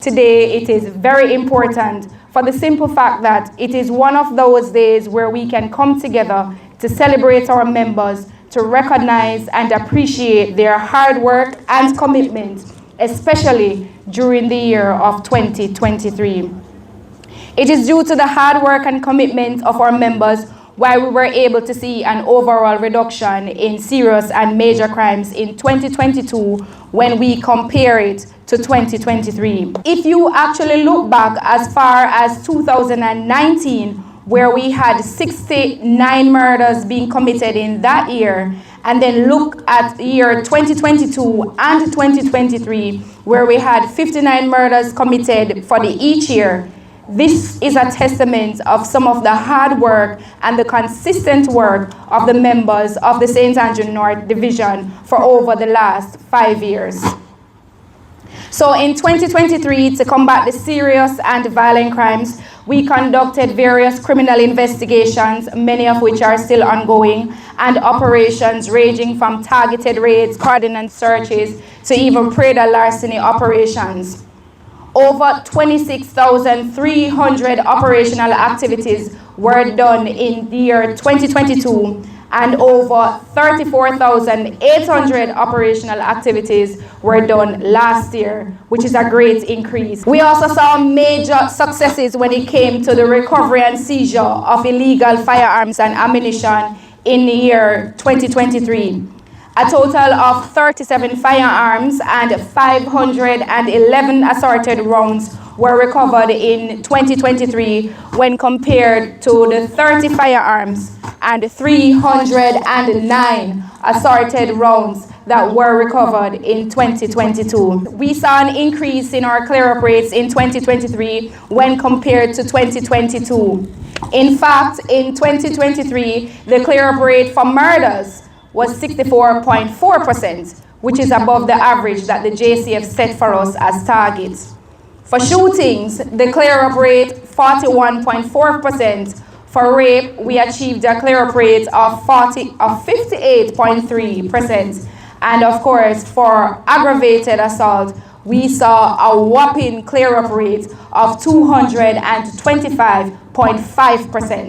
Today, it is very important for the simple fact that it is one of those days where we can come together to celebrate our members, to recognize and appreciate their hard work and commitment, especially during the year of 2023. It is due to the hard work and commitment of our members why we were able to see an overall reduction in serious and major crimes in 2022 when we compare it to 2023. If you actually look back as far as 2019, where we had 69 murders being committed in that year, and then look at the year 2022 and 2023, where we had 59 murders committed for each year, this is a testament of some of the hard work and the consistent work of the members of the St. Andrew North Division for over the last 5 years. So in 2023, to combat the serious and violent crimes, we conducted various criminal investigations, many of which are still ongoing, and operations ranging from targeted raids, coordinate searches, to even predatory larceny operations. Over 26,300 operational activities were done in the year 2022, and over 34,800 operational activities were done last year, which is a great increase. We also saw major successes when it came to the recovery and seizure of illegal firearms and ammunition in the year 2023. A total of 37 firearms and 511 assorted rounds were recovered in 2023 when compared to the 30 firearms and 309 assorted rounds that were recovered in 2022. We saw an increase in our clear-up rates in 2023 when compared to 2022. In fact, in 2023, the clear-up rate for murders was 64.4%, which is above the average that the JCF set for us as targets. For shootings, the clear-up rate 41.4%. For rape, we achieved a clear-up rate of 58.3%. And of course, for aggravated assault, we saw a whopping clear-up rate of 225.5%.